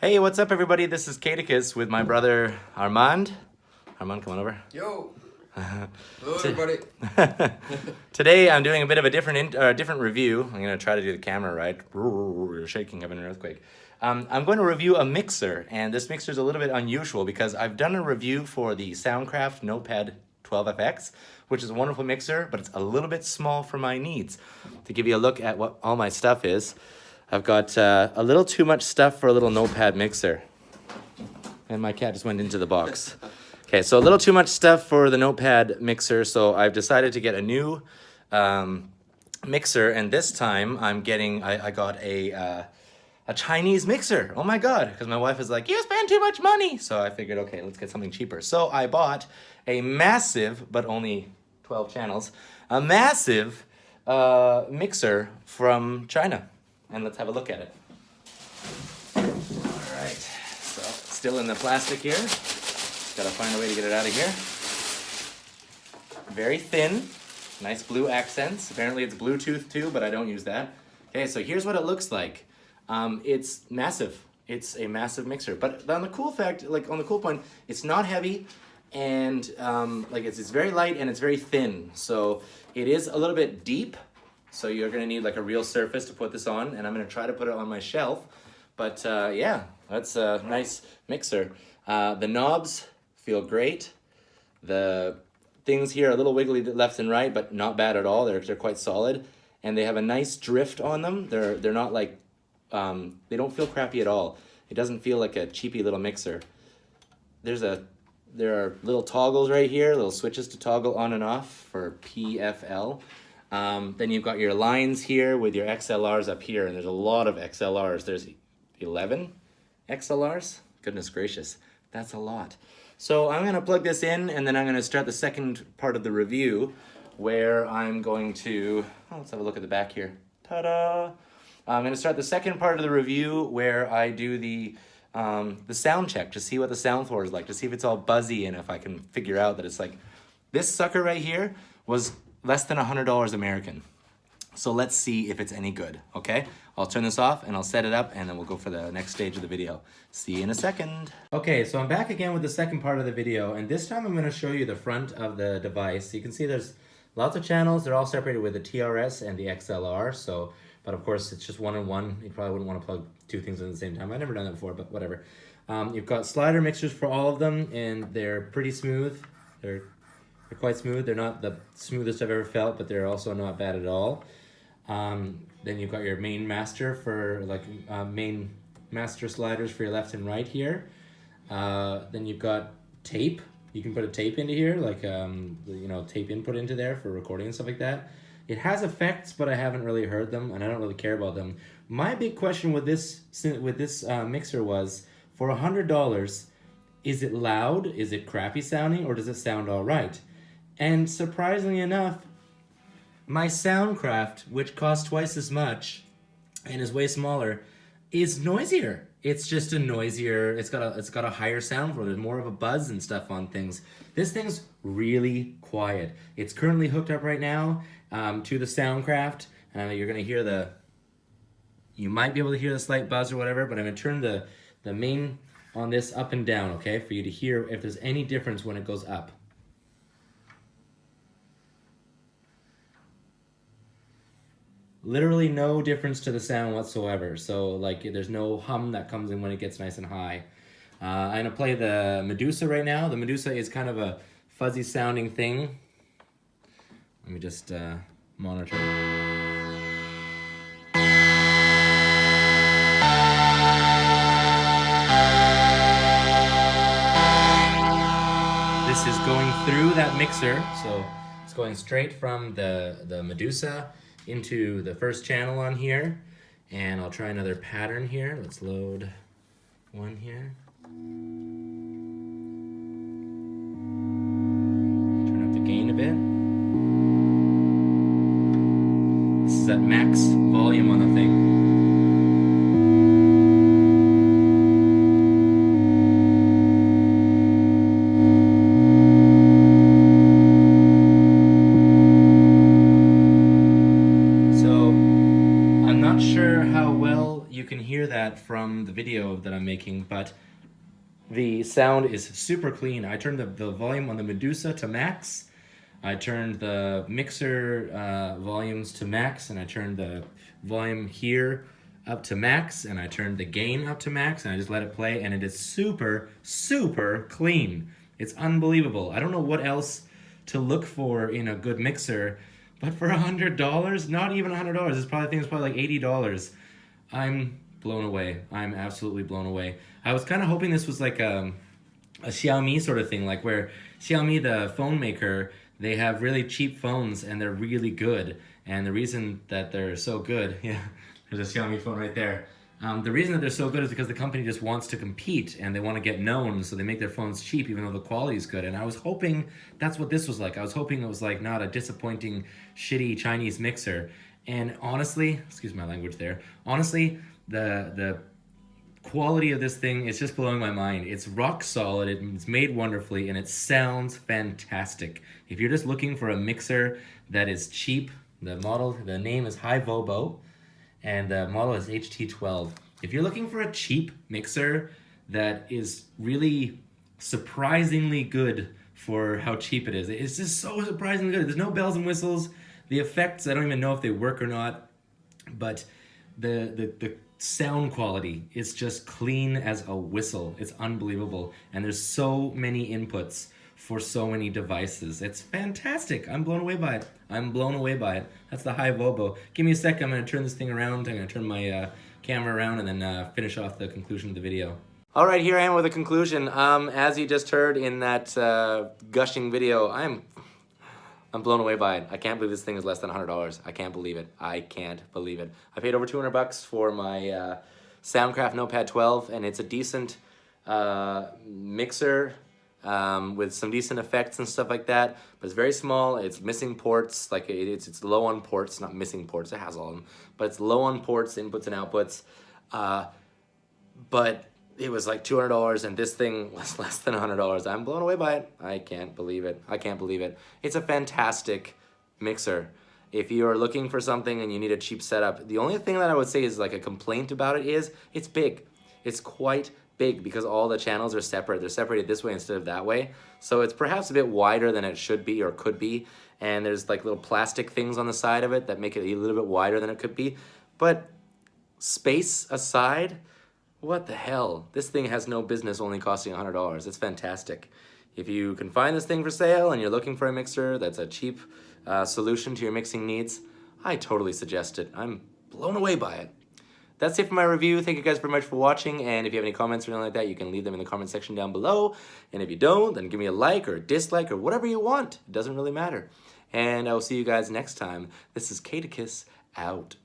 Hey, what's up everybody? This is Caticus with my brother Armand. Armand, come on over. Yo! Hello everybody. Today I'm doing a bit of a different review. I'm going to try to do the camera right. You're shaking, having an earthquake. I'm going to review a mixer, and this mixer is a little bit unusual because I've done a review for the Soundcraft Notepad 12FX, which is a wonderful mixer, but it's a little bit small for my needs. To give you a look at what all my stuff is, I've got a little too much stuff for a little notepad mixer. And my cat just went into the box. Okay, so a little too much stuff for the notepad mixer, so I've decided to get a new mixer, and this time I'm getting, I got a Chinese mixer. Oh my God, because my wife is like, you spend too much money. So I figured, okay, let's get something cheaper. So I bought a massive, but only 12 channels, a massive mixer from China. And let's have a look at it. All right, so still in the plastic here. Gotta find a way to get it out of here. Very thin, nice blue accents. Apparently it's Bluetooth too, but I don't use that. Okay, so here's what it looks like. It's massive. It's a massive mixer. But on the cool fact, like on the cool point, it's not heavy, and like it's very light and it's very thin. So it is a little bit deep. So you're gonna need like a real surface to put this on, and I'm gonna try to put it on my shelf. But yeah, that's a nice mixer. The knobs feel great. The things here are a little wiggly left and right, but not bad at all. They're quite solid, and they have a nice drift on them. They're not like they don't feel crappy at all. It doesn't feel like a cheapy little mixer. There are little toggles right here, little switches to toggle on and off for PFL. Then you've got your lines here with your XLRs up here, and there's a lot of XLRs. There's 11 XLRs. Goodness gracious, that's a lot. So I'm going to plug this in, and then I'm going to start the second part of the review, where I'm going to, let's have a look at the back here. Ta-da! I'm going to start the second part of the review where I do the sound check to see what the sound floor is like, to see if it's all buzzy and if I can figure out that it's like, this sucker right here was less than $100 American. So let's see if it's any good, okay? I'll turn this off and I'll set it up, and then we'll go for the next stage of the video. See you in a second. Okay, so I'm back again with the second part of the video, and this time I'm gonna show you the front of the device. You can see there's lots of channels. They're all separated with the TRS and the XLR, so, but of course it's just one and one. You probably wouldn't wanna plug two things in at the same time. I've never done that before, but whatever. You've got slider mixers for all of them, and they're pretty smooth. They're quite smooth. They're not the smoothest I've ever felt, but they're also not bad at all. Then you've got your main master for like main master sliders for your left and right here. Then you've got tape. You can put a tape into here, like you know, tape input into there for recording and stuff like that. It has effects, but I haven't really heard them, and I don't really care about them. My big question with this mixer was, for $100, is it loud? Is it crappy sounding, or does it sound all right? And surprisingly enough, my Soundcraft, which costs twice as much and is way smaller, is noisier. It's just a noisier, it's got a higher sound floor. There's more of a buzz and stuff on things. This thing's really quiet. It's currently hooked up right now to the Soundcraft. You're gonna hear you might be able to hear the slight buzz or whatever, but I'm gonna turn the main on this up and down, okay, for you to hear if there's any difference when it goes up. Literally no difference to the sound whatsoever. So like there's no hum that comes in when it gets nice and high. I'm gonna play the Medusa right now. The Medusa is kind of a fuzzy sounding thing. Let me just monitor. This is going through that mixer, so it's going straight from the Medusa into the first channel on here, and I'll try another pattern here. Let's load one here. Turn up the gain a bit. This is at max volume on the thing. from the video that I'm making, but the sound is super clean. I turned the volume on the Medusa to max. I turned the mixer volumes to max, and I turned the volume here up to max, and I turned the gain up to max, and I just let it play, and it is super, super clean. It's unbelievable. I don't know what else to look for in a good mixer, but for $100, not even $100, I think it's probably like $80. I'm blown away. I'm absolutely blown away. I was kind of hoping this was like a Xiaomi sort of thing, like where Xiaomi, the phone maker, they have really cheap phones and they're really good. And the reason that they're so good, yeah, there's a Xiaomi phone right there. The reason that they're so good is because the company just wants to compete and they want to get known, so they make their phones cheap even though the quality is good. And I was hoping that's what this was like. I was hoping it was like not a disappointing, shitty Chinese mixer. And honestly, excuse my language there, honestly, the quality of this thing is just blowing my mind. It's rock solid, it's made wonderfully, and it sounds fantastic. If you're just looking for a mixer that is cheap, the name is Hi-Vobo, and the model is HT12. If you're looking for a cheap mixer that is really surprisingly good for how cheap it is, it's just so surprisingly good. There's no bells and whistles. The effects, I don't even know if they work or not, but the sound quality is just clean as a whistle. It's unbelievable. And there's so many inputs for so many devices. It's fantastic. I'm blown away by it. I'm blown away by it. That's the Hi-Vobo. Give me a sec. I'm going to turn this thing around. I'm going to turn my camera around and then finish off the conclusion of the video. All right, here I am with a conclusion. As you just heard in that gushing video, I'm blown away by it. I can't believe this thing is less than $100. I can't believe it. I can't believe it. I paid over $200 for my Soundcraft Notepad 12, and it's a decent mixer with some decent effects and stuff like that. But it's very small. It's missing ports. Like it's low on ports, not missing ports. It has all of them, but it's low on ports, inputs and outputs. But it was like $200, and this thing was less than $100. I'm blown away by it. I can't believe it. I can't believe it. It's a fantastic mixer. If you're looking for something and you need a cheap setup, the only thing that I would say is like a complaint about it is it's big. It's quite big because all the channels are separate. They're separated this way instead of that way. So it's perhaps a bit wider than it should be or could be. And there's like little plastic things on the side of it that make it a little bit wider than it could be. But space aside, what the hell? This thing has no business only costing $100. It's fantastic. If you can find this thing for sale and you're looking for a mixer that's a cheap solution to your mixing needs, I totally suggest it. I'm blown away by it. That's it for my review. Thank you guys very much for watching, and if you have any comments or anything like that, you can leave them in the comment section down below. And if you don't, then give me a like or a dislike or whatever you want. It doesn't really matter. And I will see you guys next time. This is Katakis out.